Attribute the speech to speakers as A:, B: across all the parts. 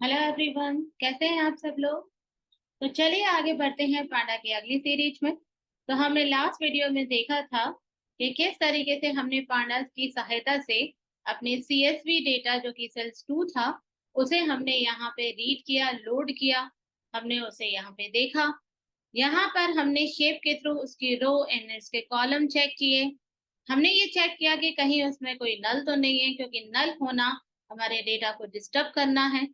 A: Hello everyone, कैसे हैं आप सब लोग। तो चलिए आगे बढ़ते हैं पांडा की अगली सीरीज में। तो हमने लास्ट वीडियो में देखा था कि किस तरीके से हमने पांडास की सहायता से अपने सीएसवी डेटा जो कि सेल्स 2 था उसे हमने यहाँ पे रीड किया, लोड किया। हमने उसे यहाँ पे देखा। यहाँ पर हमने शेप के थ्रू उसकी रो एंड इसके कॉलम चेक किए। हमने ये चेक किया कि कहीं उसमें कोई नल तो नहीं है, क्योंकि नल होना हमारे डेटा को डिस्टर्ब करना है।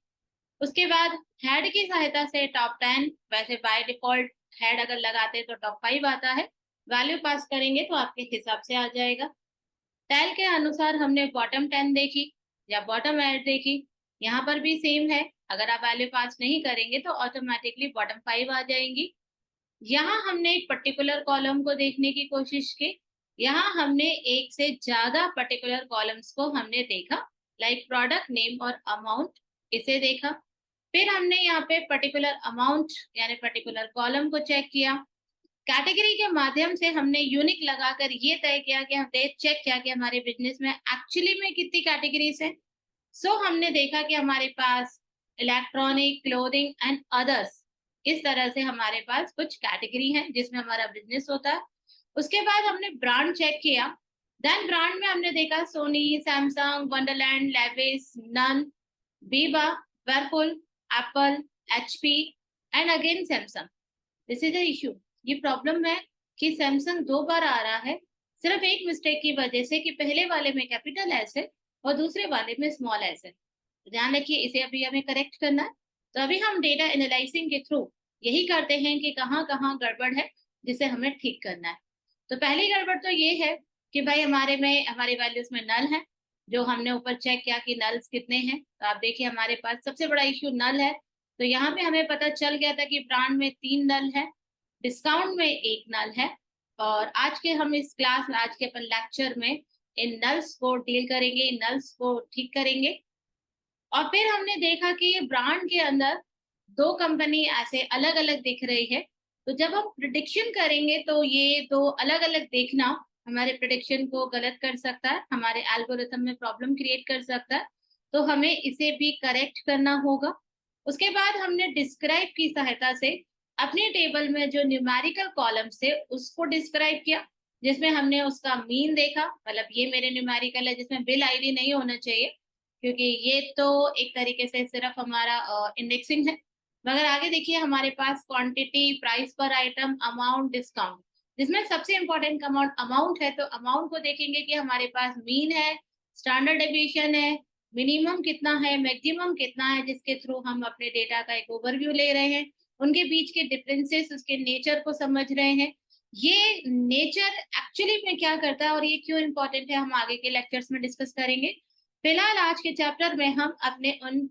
A: उसके बाद हेड की सहायता से टॉप 10, वैसे बाय डिफॉल्ट हेड अगर लगाते हैं तो टॉप 5 आता है। वैल्यू पास करेंगे तो आपके हिसाब से आ जाएगा। टेल के अनुसार हमने बॉटम 10 देखी या बॉटम एड देखी। यहाँ पर भी सेम है। अगर आप वैल्यू पास नहीं करेंगे तो ऑटोमेटिकली बॉटम 5 आ जाएंगी। यहाँ हमने एक पर्टिकुलर कॉलम को देखने की कोशिश की। यहाँ हमने एक से ज्यादा पर्टिकुलर कॉलम्स को हमने देखा, लाइक प्रोडक्ट नेम और अमाउंट, इसे देखा। फिर हमने यहाँ पे पर्टिकुलर अमाउंट यानी पर्टिकुलर कॉलम को चेक किया। कैटेगरी के माध्यम से हमने यूनिक लगाकर ये तय किया कि हमने चेक किया कि हमारे बिजनेस में एक्चुअली में कितनी कैटेगरीज हैं। हमने देखा कि हमारे पास इलेक्ट्रॉनिक, क्लोथिंग एंड अदर्स, इस तरह से हमारे पास कुछ कैटेगरी है जिसमें हमारा बिजनेस होता है। उसके बाद हमने ब्रांड चेक किया। देन ब्रांड में हमने देखा Sony, Samsung, Wonderland, Levi's, none, Biba, Whirlpool, Apple, HP and again Samsung. This is the issue. ये प्रॉब्लम है कि सैमसंग 2 बार आ रहा है, सिर्फ एक मिस्टेक की वजह से कि पहले वाले में कैपिटल एस है और दूसरे वाले में स्मॉल एस है। ध्यान रखिए, इसे अभी हमें करेक्ट करना है। तो अभी हम डेटा एनालाइजिंग के थ्रू यही करते हैं कि कहाँ कहाँ गड़बड़ है जिसे हमें ठीक करना है। तो पहली गड़बड़ तो ये है कि भाई हमारे में हमारी वैल्यूज में नल है। जो हमने ऊपर चेक किया कि नल्स कितने हैं, तो आप देखिए हमारे पास सबसे बड़ा इश्यू नल है। तो यहाँ पे हमें पता चल गया था कि ब्रांड में 3 नल है, डिस्काउंट में 1 नल है। और आज के हम इस क्लास में, आज के अपन लेक्चर में इन नल्स को डील करेंगे, इन नल्स को ठीक करेंगे। और फिर हमने देखा कि ये ब्रांड के अंदर 2 कंपनी ऐसे अलग अलग दिख रही है। तो जब हम प्रिडिक्शन करेंगे तो ये 2 अलग अलग देखना हमारे प्रिडिक्शन को गलत कर सकता है, हमारे एल्गोरिथम में प्रॉब्लम क्रिएट कर सकता है। तो हमें इसे भी करेक्ट करना होगा। उसके बाद हमने डिस्क्राइब की सहायता से अपने टेबल में जो न्यूमेरिकल कॉलम्स थे उसको डिस्क्राइब किया, जिसमें हमने उसका मीन देखा। मतलब ये मेरे न्यूमेरिकल है जिसमें बिल आईडी नहीं होना चाहिए, क्योंकि ये तो एक तरीके से सिर्फ हमारा इंडेक्सिंग है। मगर आगे देखिए हमारे पास क्वांटिटी, प्राइस पर आइटम, अमाउंट, डिस्काउंट, जिसमें सबसे इंपॉर्टेंट अमाउंट अमाउंट है। तो अमाउंट को देखेंगे कि हमारे पास मीन है, स्टैंडर्ड डेविएशन है, मिनिमम कितना है, मैक्सिमम कितना है, जिसके थ्रू हम अपने डेटा का एक ओवरव्यू ले रहे हैं, उनके बीच के डिफरेंसेस, उसके नेचर को समझ रहे हैं। ये नेचर एक्चुअली में क्या करता है और ये क्यों इंपॉर्टेंट है, हम आगे के लेक्चर्स में डिस्कस करेंगे। फिलहाल आज के चैप्टर में हम अपने उन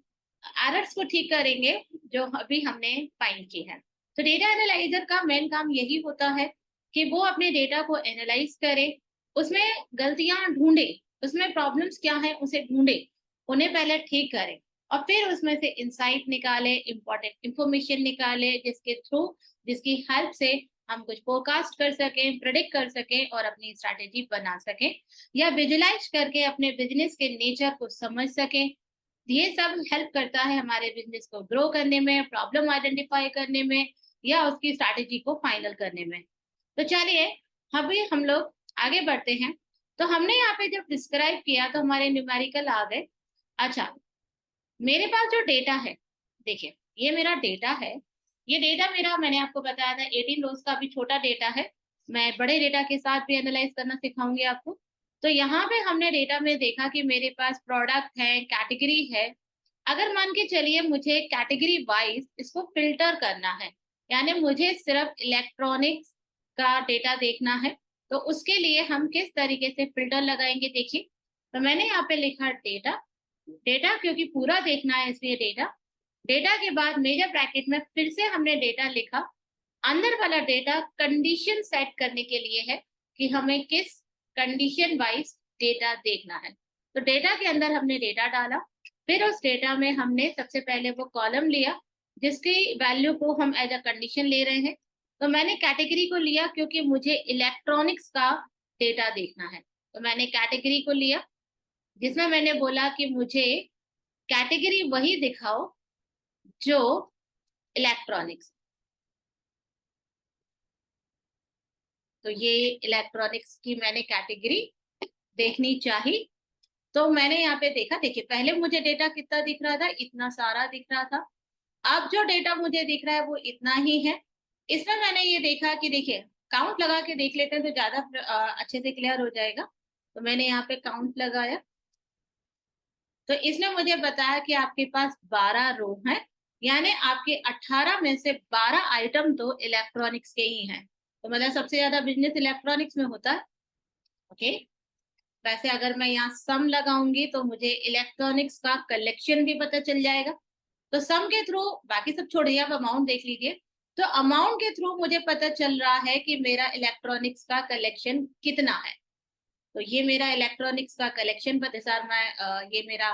A: एरर्स को ठीक करेंगे जो अभी हमने फाइंड की है। तो डेटा एनालाइजर का मेन काम यही होता है कि वो अपने डेटा को एनालाइज करे, उसमें गलतियां ढूंढे, उसमें प्रॉब्लम्स क्या है उसे ढूंढे, उन्हें पहले ठीक करे और फिर उसमें से इंसाइट निकाले, इंपॉर्टेंट इंफॉर्मेशन निकाले, जिसके थ्रू, जिसकी हेल्प से हम कुछ फोरकास्ट कर सकें, प्रिडिक्ट कर सकें और अपनी स्ट्रैटेजी बना सकें, या विजुलाइज करके अपने बिजनेस के नेचर को समझ सकें। ये सब हेल्प करता है हमारे बिजनेस को ग्रो करने में, प्रॉब्लम आइडेंटिफाई करने में, या उसकी स्ट्रैटेजी को फाइनल करने में। तो चलिए अभी हम लोग आगे बढ़ते हैं। तो हमने यहाँ पे जब डिस्क्राइब किया तो हमारे न्यूमेरिकल आ गए। अच्छा, मेरे पास जो डेटा है, देखिए ये मेरा डेटा है। ये डेटा मेरा, मैंने आपको बताया था 18 रोज का अभी छोटा डेटा है। मैं बड़े डेटा के साथ भी एनालाइज करना सिखाऊंगी आपको। तो यहाँ पे हमने डेटा में देखा कि मेरे पास प्रोडक्ट है, कैटेगरी है। अगर मान के चलिए मुझे कैटेगरी वाइज इसको फिल्टर करना है, यानी मुझे सिर्फ इलेक्ट्रॉनिक्स का डेटा देखना है, तो उसके लिए हम किस तरीके से फिल्टर लगाएंगे, देखिए। तो मैंने यहाँ पे लिखा डेटा। डेटा क्योंकि पूरा देखना है इसलिए डेटा। डेटा के बाद मेजर ब्रैकेट में फिर से हमने डेटा लिखा। अंदर वाला डेटा कंडीशन सेट करने के लिए है कि हमें किस कंडीशन वाइज डेटा देखना है। तो डेटा के अंदर हमने डेटा डाला। फिर उस डेटा में हमने सबसे पहले वो कॉलम लिया जिसकी वैल्यू को हम एज अ कंडीशन ले रहे हैं। तो मैंने कैटेगरी को लिया क्योंकि मुझे इलेक्ट्रॉनिक्स का डेटा देखना है। तो मैंने कैटेगरी को लिया जिसमें मैंने बोला कि मुझे कैटेगरी वही दिखाओ जो इलेक्ट्रॉनिक्स, तो ये इलेक्ट्रॉनिक्स की मैंने कैटेगरी देखनी चाहिए। तो मैंने यहाँ पे देखा, देखिए पहले मुझे डेटा कितना दिख रहा था, इतना सारा दिख रहा था। अब जो डेटा मुझे दिख रहा है वो इतना ही है। इसमें मैंने ये देखा कि देखिए काउंट लगा के देख लेते हैं तो ज्यादा अच्छे से क्लियर हो जाएगा। तो मैंने यहाँ पे काउंट लगाया, तो इसने मुझे बताया कि आपके पास 12 रो है, यानी आपके 18 में से 12 आइटम तो इलेक्ट्रॉनिक्स के ही हैं। तो मतलब सबसे ज्यादा बिजनेस इलेक्ट्रॉनिक्स में होता है। ओके, वैसे अगर मैं यहाँ सम लगाऊंगी तो मुझे इलेक्ट्रॉनिक्स का कलेक्शन भी पता चल जाएगा। तो सम के थ्रू, बाकी सब छोड़िए, आप अमाउंट देख लीजिए। तो अमाउंट के थ्रू मुझे पता चल रहा है कि मेरा इलेक्ट्रॉनिक्स का कलेक्शन कितना है। तो ये मेरा इलेक्ट्रॉनिक्स का कलेक्शन बताया मैं, ये मेरा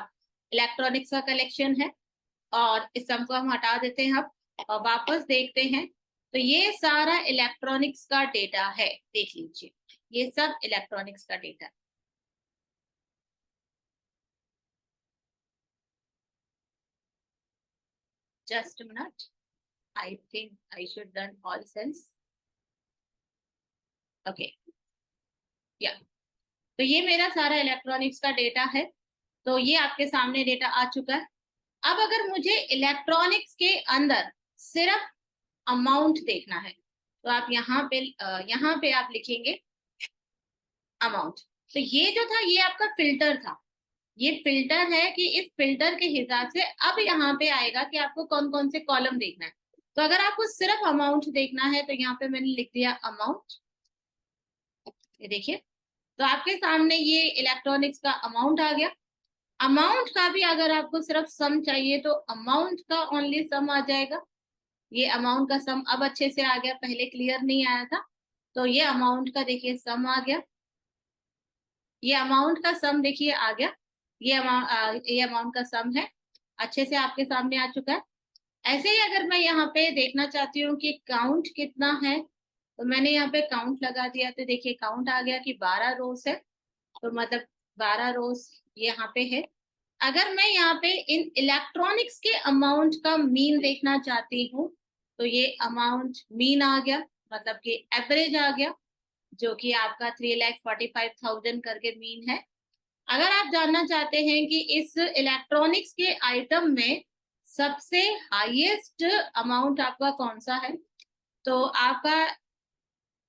A: इलेक्ट्रॉनिक्स का कलेक्शन है। और इस सम को हम हटा देते हैं अब और वापस देखते हैं। तो ये सारा इलेक्ट्रॉनिक्स का डेटा है, देख लीजिए ये सब इलेक्ट्रॉनिक्स का डेटा है। Just minute, I think I should done all sense. Okay, या तो ये मेरा सारा इलेक्ट्रॉनिक्स का डेटा है। तो ये आपके सामने डेटा आ चुका है। अब अगर मुझे इलेक्ट्रॉनिक्स के अंदर सिर्फ अमाउंट देखना है, तो आप यहाँ पे आप लिखेंगे अमाउंट। तो ये जो था ये आपका फिल्टर था, ये फिल्टर है कि इस फिल्टर के हिसाब से अब यहाँ पे आएगा कि आपको कौन कौन से कॉलम देखना है। तो अगर आपको सिर्फ अमाउंट देखना है तो यहाँ पे मैंने लिख दिया अमाउंट। ये देखिए, तो आपके सामने ये इलेक्ट्रॉनिक्स का अमाउंट आ गया। अमाउंट का भी अगर आपको सिर्फ सम चाहिए तो अमाउंट का ओनली सम आ जाएगा। ये अमाउंट का सम अब अच्छे से आ गया, पहले क्लियर नहीं आया था। तो ये अमाउंट का देखिए सम आ गया, ये अमाउंट का सम देखिए आ गया। ये अमाउंट का सम है, अच्छे से आपके सामने आ चुका है। ऐसे ही अगर मैं यहाँ पे देखना चाहती हूँ कि काउंट कितना है, तो मैंने यहाँ पे काउंट लगा दिया। तो देखिए काउंट आ गया कि 12 रोज है, तो मतलब 12 रोज यहाँ पे है। अगर मैं यहाँ पे इन इलेक्ट्रॉनिक्स के अमाउंट का मीन देखना चाहती हूँ, तो ये अमाउंट मीन आ गया, मतलब कि एवरेज आ गया, जो कि आपका 3,45,000 करके मीन है। अगर आप जानना चाहते हैं कि इस इलेक्ट्रॉनिक्स के आइटम में सबसे हाईएस्ट अमाउंट आपका कौन सा है, तो आपका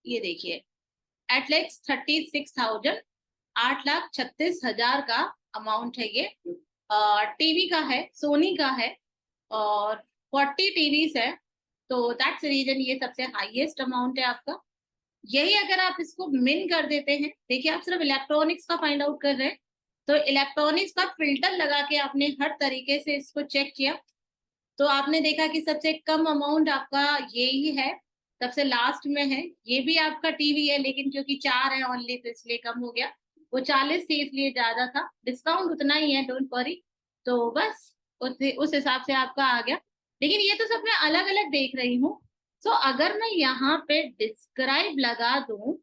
A: ये देखिए एटलेक्स 36,000, 8,36,000 का अमाउंट है ये। टीवी का है, सोनी का है, और 40 टीवीज है। तो दैट्स रीजन ये सबसे हाईएस्ट अमाउंट है आपका। यही अगर आप इसको मिन कर देते हैं, देखिए आप सिर्फ इलेक्ट्रॉनिक्स का फाइंड आउट कर रहे हैं, तो इलेक्ट्रॉनिक्स का फिल्टर लगा के आपने हर तरीके से इसको चेक किया, तो आपने देखा कि सबसे कम अमाउंट आपका ये ही है, सबसे लास्ट में है। ये भी आपका टीवी है, लेकिन क्योंकि 4 है ओनली तो इसलिए कम हो गया। वो 40 थी इसलिए ज्यादा था, डिस्काउंट उतना ही है, डोंट वरी। तो बस उस हिसाब से आपका आ गया। लेकिन ये तो सब मैं अलग अलग देख रही हूँ। तो अगर मैं यहाँ पे डिस्क्राइब लगा दूं,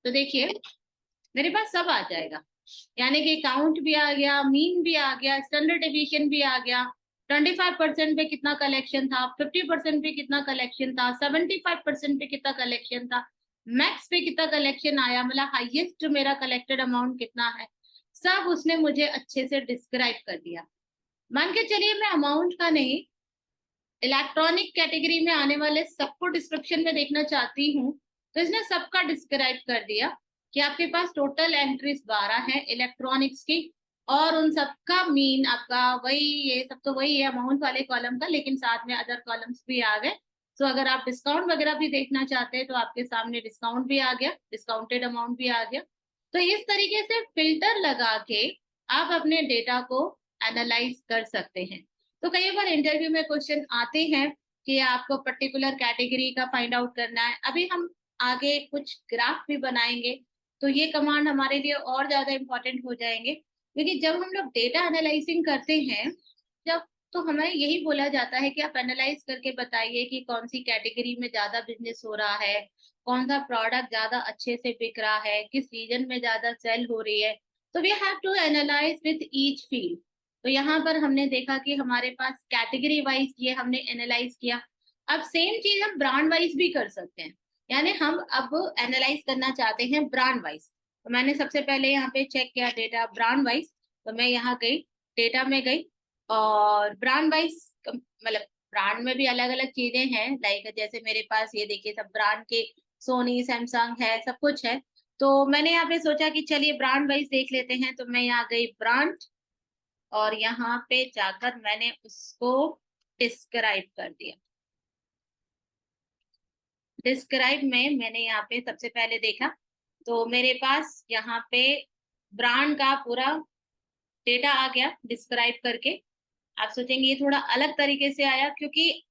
A: तो देखिए मेरे पास सब आ जाएगा। यानी कि काउंट भी आ गया, मीन भी आ गया, स्टैंडर्ड डिवीजन भी आ गया, 25% पे कितना कलेक्शन था, 50% पे कितना कलेक्शन था, 75% पे कितना कलेक्शन था, मैक्स पे कितना कलेक्शन आया, मतलब हाईएस्ट मेरा कलेक्टेड अमाउंट कितना है, सब उसने मुझे अच्छे से डिस्क्राइब कर दिया। मान के चलिए मैं अमाउंट का नहीं, इलेक्ट्रॉनिक कैटेगरी में आने वाले सबको डिस्क्रिप्शन में देखना चाहती हूँ, तो इसने सबका डिस्क्राइब कर दिया कि आपके पास टोटल एंट्रीज 12 है इलेक्ट्रॉनिक्स की, और उन सबका मीन आपका वही, ये सब तो वही है अमाउंट वाले कॉलम का, लेकिन साथ में अदर कॉलम्स भी आ गए। तो अगर आप डिस्काउंट वगैरह भी देखना चाहते हैं तो आपके सामने डिस्काउंट भी आ गया, डिस्काउंटेड अमाउंट भी आ गया। तो इस तरीके से फिल्टर लगा के आप अपने डेटा को एनालाइज कर सकते हैं। तो कई बार इंटरव्यू में क्वेश्चन आते हैं कि आपको पर्टिकुलर कैटेगरी का फाइंड आउट करना है। अभी हम आगे कुछ ग्राफ भी बनाएंगे, तो ये कमांड हमारे लिए और ज्यादा इंपॉर्टेंट हो जाएंगे, क्योंकि जब हम लोग डेटा एनालाइजिंग करते हैं, जब, तो हमें यही बोला जाता है कि आप एनालाइज करके बताइए कि कौन सी कैटेगरी में ज्यादा बिजनेस हो रहा है, कौन सा प्रोडक्ट ज्यादा अच्छे से बिक रहा है, किस रीजन में ज्यादा सेल हो रही है। तो we have to analyse with each field. तो यहाँ पर हमने देखा कि हमारे पास कैटेगरी वाइज ये हमने एनालाइज किया। अब सेम चीज हम ब्रांड वाइज भी कर सकते हैं, यानी हम अब एनालाइज करना चाहते हैं ब्रांड वाइज। तो मैंने सबसे पहले यहाँ पे चेक किया डेटा ब्रांड वाइज। तो मैं यहाँ गई, डेटा में गई, और ब्रांड वाइज मतलब ब्रांड में भी अलग अलग चीजें हैं, लाइक जैसे मेरे पास ये देखिए सब ब्रांड के सोनी सैमसंग है, सब कुछ है। तो मैंने यहाँ पे सोचा कि चलिए ब्रांड वाइज देख लेते हैं। तो मैं यहाँ गई ब्रांड, और यहाँ पे जाकर मैंने उसको डिस्क्राइब कर दिया। डिस्क्राइब में मैंने यहाँ पे सबसे पहले देखा, तो मेरे पास यहाँ पे ब्रांड का पूरा डेटा आ गया डिस्क्राइब करके। आप सोचेंगे ये थोड़ा अलग तरीके से आया, क्योंकि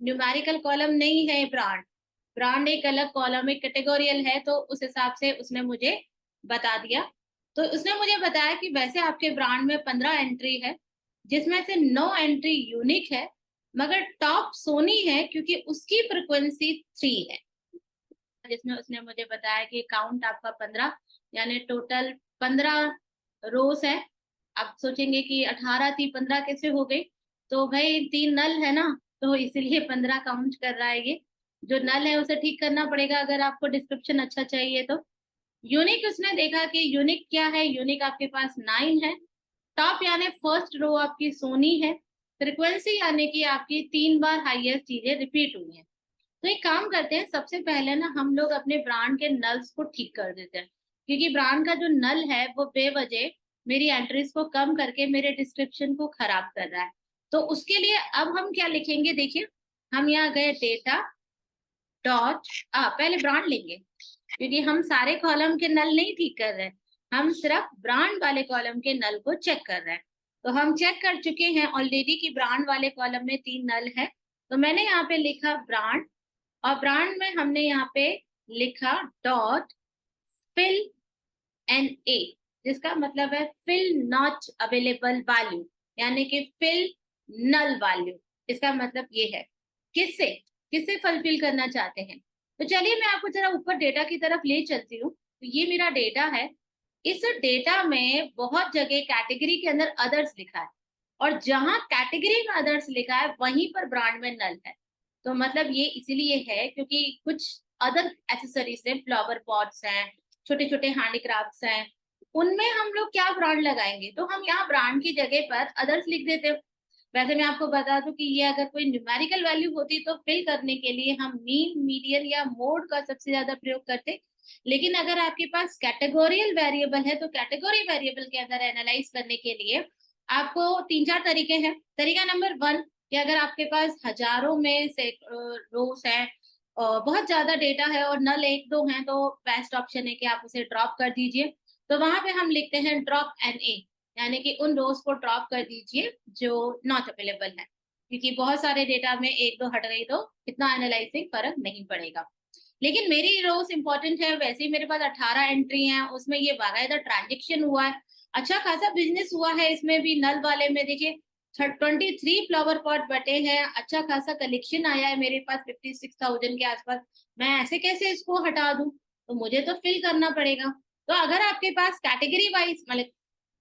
A: न्यूमेरिकल कॉलम नहीं है ब्रांड। ब्रांड एक अलग कॉलम, एक कैटेगोरियल है, तो उस हिसाब से उसने मुझे बता दिया। तो उसने मुझे बताया कि वैसे आपके ब्रांड में 15 एंट्री है, जिसमें से 9 एंट्री यूनिक है, मगर टॉप सोनी है क्योंकि उसकी फ्रिक्वेंसी 3 है। जिसमें उसने मुझे बताया कि काउंट आपका 15, यानी टोटल 15 रोज है। आप सोचेंगे कि 18 थी 15 कैसे हो गई, तो भाई 3 नल है ना, तो इसलिए 15 काउंट कर रहा है ये। जो नल है उसे ठीक करना पड़ेगा अगर आपको डिस्क्रिप्शन अच्छा चाहिए तो। यूनिक उसने देखा कि यूनिक क्या है, यूनिक आपके पास 9 है। टॉप यानी फर्स्ट रो आपकी सोनी है। फ्रिक्वेंसी यानी कि आपकी 3 बार हाईएस्ट चीजें रिपीट हुई है। तो एक काम करते हैं, सबसे पहले ना हम लोग अपने ब्रांड के नल्स को ठीक कर देते हैं, क्योंकि ब्रांड का जो नल है वो बेवजह मेरी एंट्रीज को कम करके मेरे डिस्क्रिप्शन को खराब कर रहा है। तो उसके लिए अब हम क्या लिखेंगे, देखिए हम यहाँ गए डेटा डॉट, पहले ब्रांड लेंगे, क्योंकि हम सारे कॉलम के नल नहीं ठीक कर रहे हैं, हम सिर्फ ब्रांड वाले कॉलम के नल को चेक कर रहे हैं। तो हम चेक कर चुके हैं ऑलरेडी कि ब्रांड वाले कॉलम में 3 नल है। तो मैंने यहाँ पे लिखा ब्रांड, और ब्रांड में हमने यहाँ पे लिखा डॉट फिल एन ए, जिसका मतलब है फिल नॉट अवेलेबल वैल्यू, यानी कि फिल नल वैल्यू। इसका मतलब ये है किससे किससे फुलफिल करना चाहते हैं। तो चलिए मैं आपको जरा ऊपर डेटा की तरफ ले चलती हूँ। तो ये मेरा डेटा है। इस डेटा में बहुत जगह कैटेगरी के अंदर अदर्स लिखा है, और जहां कैटेगरी में अदर्स लिखा है वहीं पर ब्रांड में नल है। तो मतलब ये इसीलिए है क्योंकि कुछ अदर एसेसरीज है, फ्लावर पॉट्स हैं, छोटे छोटे हैंडीक्राफ्ट्स हैं, उनमें हम लोग क्या ब्रांड लगाएंगे, तो हम यहाँ ब्रांड की जगह पर अदर्स लिख देते हैं। वैसे मैं आपको बता दूं कि ये अगर कोई न्यूमेरिकल वैल्यू होती तो फिल करने के लिए हम मीन, मीडियन या मोड का सबसे ज्यादा प्रयोग करते। लेकिन अगर आपके पास कैटेगोरियल वेरिएबल है, तो कैटेगोरी वेरिएबल के अंदर एनालाइज करने के लिए आपको 3-4 तरीके हैं। तरीका नंबर 1, कि अगर आपके पास हजारों में से रोस है और बहुत ज्यादा डेटा है और नल 1-2 हैं, तो बेस्ट ऑप्शन है कि आप उसे ड्रॉप कर दीजिए। तो वहां पे हम लिखते हैं ड्रॉप एन ए, यानी कि उन रोज को ड्रॉप कर दीजिए जो नॉट अवेलेबल है, क्योंकि बहुत सारे डेटा में 1-2 हट गई तो इतना एनालाइजिंग फर्क नहीं पड़ेगा। लेकिन मेरी रोज इंपॉर्टेंट है, वैसे ही मेरे पास 18 एंट्री हैं, उसमें ये बाकायदा ट्रांजेक्शन हुआ है, अच्छा खासा बिजनेस हुआ है। इसमें भी नल वाले में देखिए 23 फ्लावर पॉट बटे हैं, अच्छा खासा कलेक्शन आया है मेरे पास 56,000 के आसपास। मैं ऐसे कैसे इसको हटा दूं, तो मुझे तो फिल करना पड़ेगा। तो अगर आपके पास कैटेगरी वाइज मतलब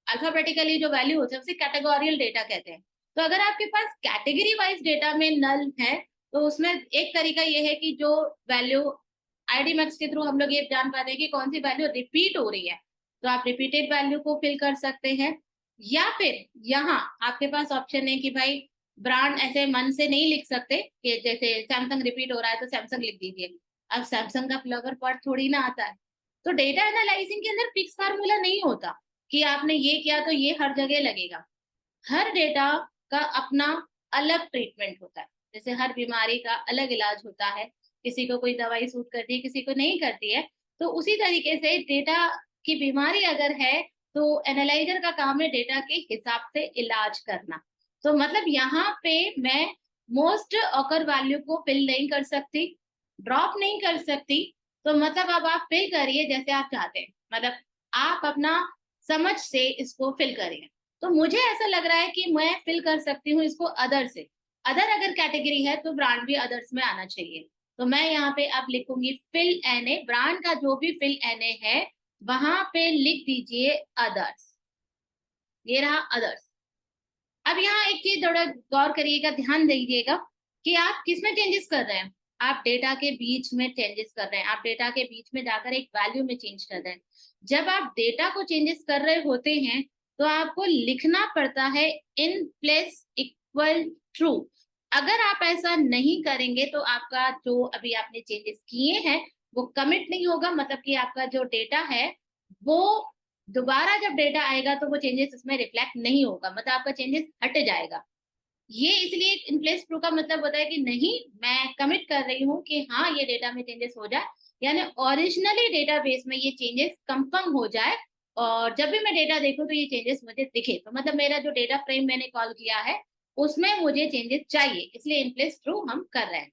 A: अल्फाबेटिकली जो वैल्यू होते हैं उसे कैटेगोरियल डेटा कहते हैं। तो अगर आपके पास कैटेगरी वाइज डेटा में नल है, तो उसमें एक तरीका ये है कि जो वैल्यू आईडी मैक्स के थ्रू हम लोग ये जान पाते हैं कि कौन सी वैल्यू रिपीट हो रही है, तो आप रिपीटेड वैल्यू को फिल कर सकते हैं। या फिर यहाँ आपके पास ऑप्शन है कि भाई ब्रांड ऐसे मन से नहीं लिख सकते, कि जैसे सैमसंग रिपीट हो रहा है तो सैमसंग लिख दीजिए। अब सैमसंग का फ्लावर पॉट थोड़ी ना आता है। तो डेटा एनालाइजिंग के अंदर फिक्स फार्मूला नहीं होता कि आपने ये किया तो ये हर जगह लगेगा। हर डेटा का अपना अलग ट्रीटमेंट होता है, जैसे हर बीमारी का अलग इलाज होता है, किसी को कोई दवाई सूट करती है किसी को नहीं करती है। तो उसी तरीके से डेटा की बीमारी अगर है, तो एनालाइजर का काम है डेटा के हिसाब से इलाज करना। तो मतलब यहाँ पे मैं मोस्ट ऑकर वैल्यू को फिल नहीं कर सकती, ड्रॉप नहीं कर सकती। तो मतलब अब आप फिल करिए जैसे आप चाहते हैं, मतलब आप अपना समझ से इसको फिल करिए। तो मुझे ऐसा लग रहा है कि मैं फिल कर सकती हूँ इसको अदर से। अदर अगर कैटेगरी है तो ब्रांड भी अदर्स में आना चाहिए। तो मैं यहाँ पे अब लिखूंगी फिल एन ए, ब्रांड का जो भी फिल एन ए है वहां पे लिख दीजिए अदर्स। ये रहा अदर्स। अब यहाँ एक चीज थोड़ा गौर करिएगा, ध्यान दीजिएगा कि आप किसमें चेंजेस कर रहे हैं। आप डेटा के बीच में चेंजेस कर रहे हैं, आप डेटा के बीच में जाकर एक वैल्यू में चेंज कर रहे हैं। जब आप डेटा को चेंजेस कर रहे होते हैं तो आपको लिखना पड़ता है इन प्लेस इक्वल ट्रू। अगर आप ऐसा नहीं करेंगे तो आपका जो अभी आपने चेंजेस किए हैं वो कमिट नहीं होगा, मतलब कि आपका जो डेटा है वो दोबारा जब डेटा आएगा तो वो चेंजेस उसमें रिफ्लेक्ट नहीं होगा, मतलब आपका चेंजेस हट जाएगा। ये इसलिए इन प्लेस ट्रू का मतलब होता है कि नहीं, मैं कमिट कर रही हूँ कि हाँ ये डेटा में चेंजेस हो जाए, यानी ओरिजिनली डेटाबेस में ये चेंजेस कंफर्म हो जाए और जब भी मैं डेटा देखूं तो ये चेंजेस मुझे दिखे, तो मतलब मेरा जो डेटा फ्रेम मैंने कॉल किया है उसमें मुझे चेंजेस चाहिए, इसलिए इन प्लेस ट्रू हम कर रहे हैं।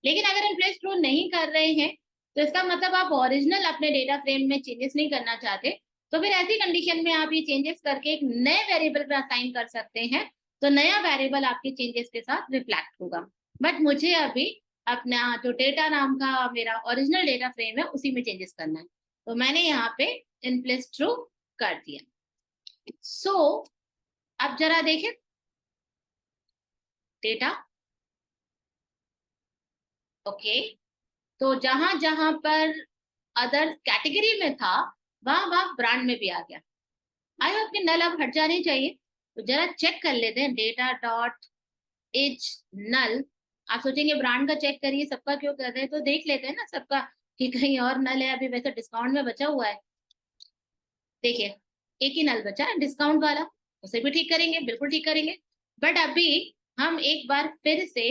A: लेकिन अगर इन प्लेस ट्रू नहीं कर रहे हैं तो इसका मतलब आप ओरिजिनल अपने डेटा फ्रेम में चेंजेस नहीं करना चाहते, तो फिर ऐसी कंडीशन में आप ये चेंजेस करके एक नए वेरिएबल पे असाइन कर सकते हैं, तो नया वेरिएबल आपके चेंजेस के साथ रिफ्लेक्ट होगा। बट मुझे अभी अपना जो डेटा नाम का मेरा ओरिजिनल डेटा फ्रेम है उसी में चेंजेस करना है, तो मैंने यहाँ पे इन प्लेस ट्रू कर दिया। सो अब जरा देखें डेटा। ओके, तो जहां जहां पर अदर कैटेगरी में था वहां वहां ब्रांड में भी आ गया। आई होप कि नल अब हट जानी चाहिए। तो जरा चेक कर लेते हैं डेटा डॉट इज नल। आप सोचेंगे ब्रांड का चेक करिए, सबका क्यों कर रहे हैं, तो देख लेते हैं ना सबका कि कहीं और नल है। अभी वैसे डिस्काउंट में बचा हुआ है, देखिए एक ही नल बचा है डिस्काउंट वाला, उसे भी ठीक करेंगे, बिल्कुल ठीक करेंगे। बट अभी हम एक बार फिर से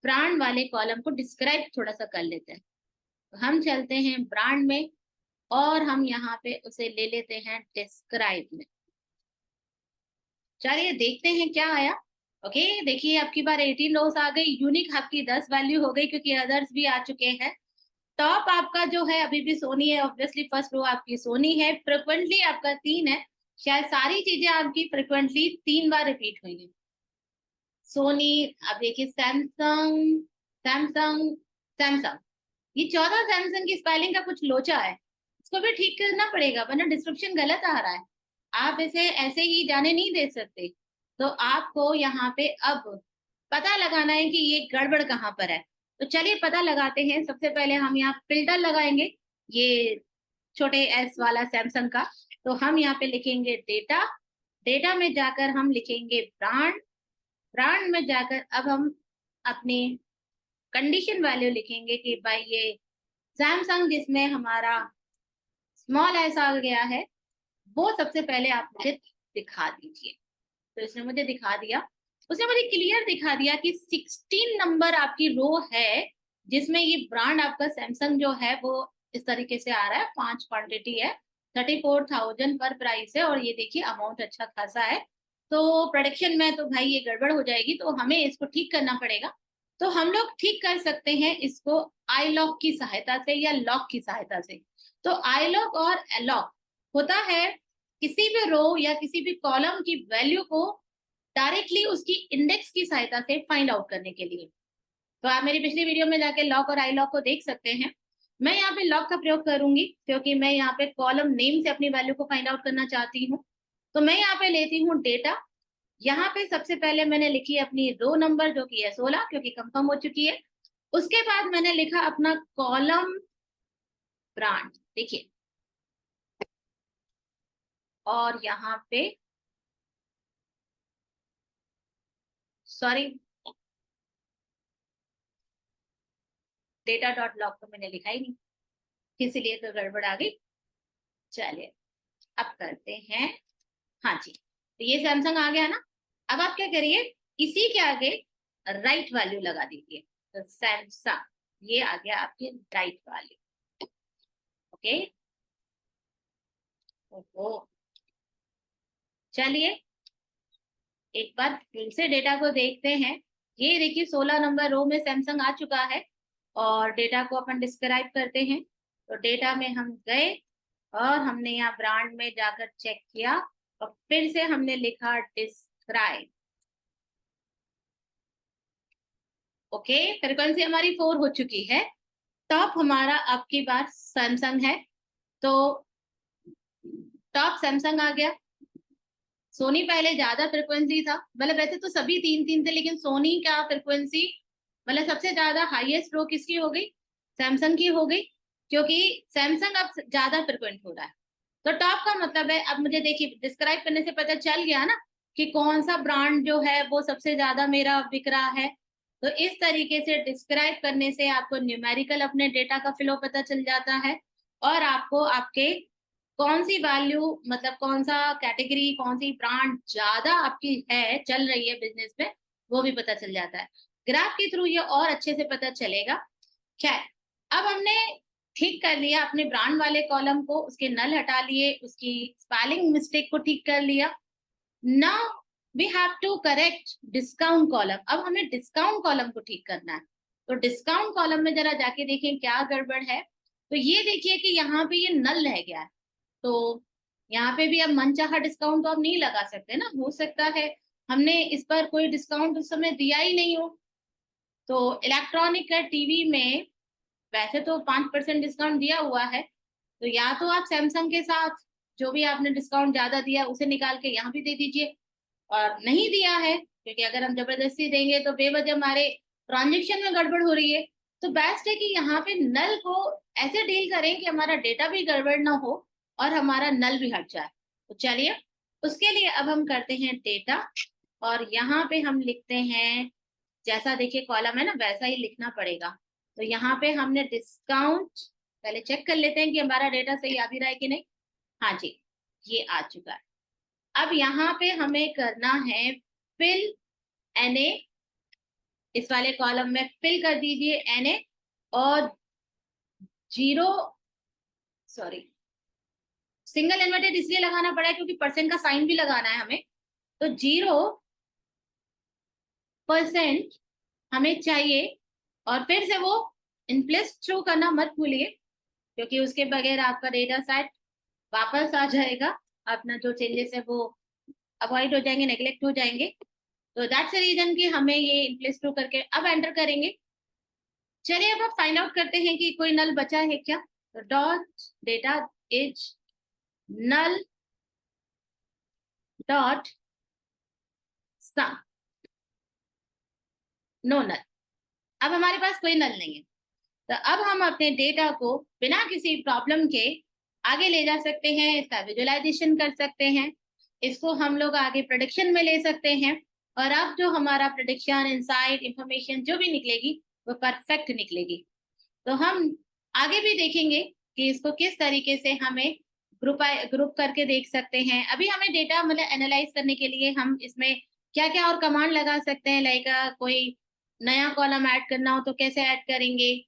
A: ब्रांड वाले कॉलम को डिस्क्राइब थोड़ा सा कर लेते हैं। तो हम चलते हैं ब्रांड में और हम यहाँ पे उसे ले लेते हैं डिस्क्राइब में। चलिए देखते हैं क्या आया। ओके, देखिए आपकी बार 18 रोज आ गई, यूनिक आपकी 10 वैल्यू हो गई क्योंकि अदर्स भी आ चुके हैं। टॉप आपका जो है अभी भी सोनी है, ऑब्वियसली फर्स्ट रो आपकी सोनी है, फ्रिक्वेंटली आपका 3 है, शायद सारी चीजें आपकी फ्रिक्वेंटली 3 बार रिपीट हुई है। सोनी, अब देखिए सैमसंग, सैमसंग, सैमसंग, ये 14 सैमसंग की स्पेलिंग का कुछ लोचा है, इसको भी ठीक करना पड़ेगा वरना डिस्क्रिप्शन गलत आ रहा है। आप इसे ऐसे ही जाने नहीं दे सकते, तो आपको यहाँ पे अब पता लगाना है कि ये गड़बड़ कहाँ पर है। तो चलिए पता लगाते हैं। सबसे पहले हम यहाँ फिल्टर लगाएंगे, ये छोटे एस वाला सैमसंग का। तो हम यहाँ पे लिखेंगे डेटा, डेटा में जाकर हम लिखेंगे ब्रांड, ब्रांड में जाकर अब हम अपनी कंडीशन वैल्यू लिखेंगे कि भाई ये सैमसंग जिसमें हमारा स्मॉल एस आ गया है वो सबसे पहले आप मुझे दिखा दीजिए। तो इसने मुझे दिखा दिया, उसने मुझे क्लियर दिखा दिया कि 16 नंबर आपकी रो है जिसमें ये ब्रांड आपका सैमसंग जो है वो इस तरीके से आ रहा है, 5 क्वांटिटी है, 34,000 पर प्राइस है और ये देखिए अमाउंट अच्छा खासा है। तो प्रोडक्शन में तो भाई ये गड़बड़ हो जाएगी, तो हमें इसको ठीक करना पड़ेगा। तो हम लोग ठीक कर सकते हैं इसको आई लॉक की सहायता से या लॉक की सहायता से। तो आई लॉक और लॉक होता है किसी भी रो या किसी भी कॉलम की वैल्यू को डायरेक्टली उसकी इंडेक्स की सहायता से फाइंड आउट करने के लिए। तो आप मेरी पिछली वीडियो में जाके लॉक और आई लॉक को देख सकते हैं। मैं यहाँ पे लॉक का प्रयोग करूंगी क्योंकि मैं यहाँ पे कॉलम नेम से अपनी वैल्यू को फाइंड आउट करना चाहती हूँ। तो मैं यहाँ पे लेती हूँ डेटा, यहाँ पे सबसे पहले मैंने लिखी अपनी रो नंबर जो कि है 16 क्योंकि कंफर्म हो चुकी है। उसके बाद मैंने लिखा अपना कॉलम ब्रांड, देखिए, और यहाँ पे सॉरी डेटा डॉट लॉग तो मैंने लिखा ही नहीं, इसीलिए तो गड़बड़ आ गई। चलिए अब करते हैं, हाँ जी, तो ये सैमसंग आ गया ना। अब आप क्या करिए, इसी के आगे राइट वैल्यू लगा दीजिए। तो सैमसंग ये आ गया आपकी राइट वैल्यू। ओके, ओहो, चलिए एक बार फिर से डेटा को देखते हैं। ये देखिए 16 नंबर रो में सैमसंग आ चुका है और डेटा को अपन डिस्क्राइब करते हैं। तो डेटा में हम गए और हमने यहाँ ब्रांड में जाकर चेक किया और फिर से हमने लिखा डिस्क्राइब। ओके, फ्रीक्वेंसी हमारी 4 हो चुकी है। टॉप हमारा अब की बार सैमसंग है, तो टॉप सैमसंग आ गया। सोनी पहले ज्यादा फ्रिक्वेंसी था, मतलब वैसे तो सभी तीन तीन थे, लेकिन सोनी का फ्रिक्वेंसी मतलब सबसे ज्यादा हाईएस्ट रो किसकी हो गई, सैमसंग की हो गई, क्योंकि सैमसंग अब ज्यादा फ्रिक्वेंट हो रहा है। तो टॉप का मतलब है, अब मुझे देखिए डिस्क्राइब करने से पता चल गया ना कि कौन सा ब्रांड जो है वो सबसे ज्यादा मेरा बिक रहा है। तो इस तरीके से डिस्क्राइब करने से आपको न्यूमेरिकल अपने डेटा का फ्लो पता चल जाता है, और आपको आपके कौन सी वैल्यू, मतलब कौन सा कैटेगरी, कौन सी ब्रांड ज्यादा आपकी है, चल रही है बिजनेस में, वो भी पता चल जाता है। ग्राफ के थ्रू ये और अच्छे से पता चलेगा। खैर, अब हमने ठीक कर लिया अपने ब्रांड वाले कॉलम को, उसके नल हटा लिए, उसकी स्पेलिंग मिस्टेक को ठीक कर लिया। Now we have to correct discount column. अब हमें डिस्काउंट कॉलम को ठीक करना है। तो डिस्काउंट कॉलम में जरा जाके देखें क्या गड़बड़ है। तो ये देखिए कि यहाँ पे ये नल रह गया है। तो यहाँ पे भी अब मनचाहा डिस्काउंट तो अब नहीं लगा सकते ना, हो सकता है हमने इस पर कोई डिस्काउंट उस समय दिया ही नहीं हो। तो इलेक्ट्रॉनिक का टीवी में वैसे तो 5% डिस्काउंट दिया हुआ है, तो या तो आप सैमसंग के साथ जो भी आपने डिस्काउंट ज्यादा दिया उसे निकाल के यहाँ भी दे दीजिए। और नहीं दिया है, क्योंकि अगर हम जबरदस्ती देंगे तो बेवजह हमारे ट्रांजेक्शन में गड़बड़ हो रही है। तो बेस्ट है कि यहाँ पे नल को ऐसे डील करें कि हमारा डेटा भी गड़बड़ ना हो और हमारा नल भी हट जाए। तो चलिए, उसके लिए अब हम करते हैं डेटा, और यहाँ पे हम लिखते हैं, जैसा देखिए कॉलम है ना वैसा ही लिखना पड़ेगा। तो यहाँ पे हमने डिस्काउंट, पहले चेक कर लेते हैं कि हमारा डेटा सही आ भी रहा है कि नहीं। हाँ जी, ये आ चुका है। अब यहाँ पे हमें करना है फिल एनए, इस वाले कॉलम में फिल कर दीजिए एनए, और जीरो, सॉरी, सिंगल इन्वर्टेड इसलिए लगाना पड़ा है क्योंकि परसेंट का साइन भी लगाना है हमें। तो 0% हमें चाहिए, और फिर से वो इनप्लेस थ्रू करना मत भूलिए, क्योंकि उसके बगैर आपका डेटा सेट वापस आ जाएगा, अपना जो चेंजेस है वो अवॉइड हो जाएंगे, नेग्लेक्ट हो जाएंगे। तो दैट्स द रीजन कि हमें ये इनप्लेस थ्रू करके अब एंटर करेंगे। चलिए अब हम फाइंड आउट करते हैं कि कोई नल बचा है क्या। तो dot data is null dot sum, no null. अब हमारे पास कोई नल नहीं है। तो अब हम अपने डेटा को बिना किसी प्रॉब्लम के आगे ले जा सकते हैं, इसका विजुअलाइजेशन कर सकते हैं, इसको हम लोग आगे प्रोडिक्शन में ले सकते हैं। और अब जो हमारा प्रोडिक्शन, इंसाइट, इंफॉर्मेशन जो भी निकलेगी वो परफेक्ट निकलेगी। तो हम आगे भी देखेंगे कि इसको किस तरीके से हमें ग्रुप ग्रुप करके देख सकते हैं। अभी हमें डेटा मतलब एनालाइज करने के लिए हम इसमें क्या क्या और कमांड लगा सकते हैं, लाइक कोई नया कॉलम ऐड करना हो तो कैसे ऐड करेंगे,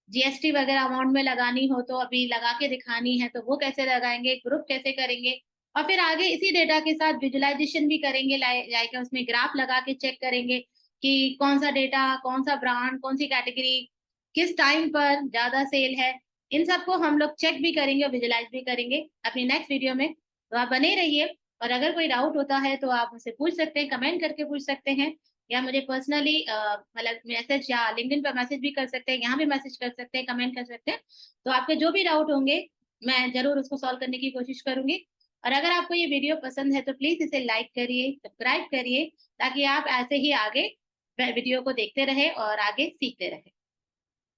A: जीएसटी वगैरह अमाउंट में लगानी हो तो अभी लगा के दिखानी है तो वो कैसे लगाएंगे, ग्रुप कैसे करेंगे, और फिर आगे इसी डेटा के साथ विजुअलाइजेशन भी करेंगे, लाइक उसमें ग्राफ लगा के चेक करेंगे कि कौन सा डेटा, कौन सा ब्रांड, कौन सी कैटेगरी किस टाइम पर ज्यादा सेल है। इन सबको हम लोग चेक भी करेंगे और विजुलाइज भी करेंगे अपनी नेक्स्ट वीडियो में। तो आप बने रहिए, और अगर कोई डाउट होता है तो आप मुझसे पूछ सकते हैं, कमेंट करके पूछ सकते हैं, या मुझे पर्सनली मतलब मैसेज या लिंक्डइन पर मैसेज भी कर सकते हैं, यहाँ भी मैसेज कर सकते हैं, कमेंट कर सकते हैं। तो आपके जो भी डाउट होंगे मैं जरूर उसको सॉल्व करने की कोशिश करूंगी। और अगर आपको ये वीडियो पसंद है तो प्लीज इसे लाइक करिए, सब्सक्राइब करिए, ताकि आप ऐसे ही आगे वीडियो को देखते रहे और आगे सीखते रहे।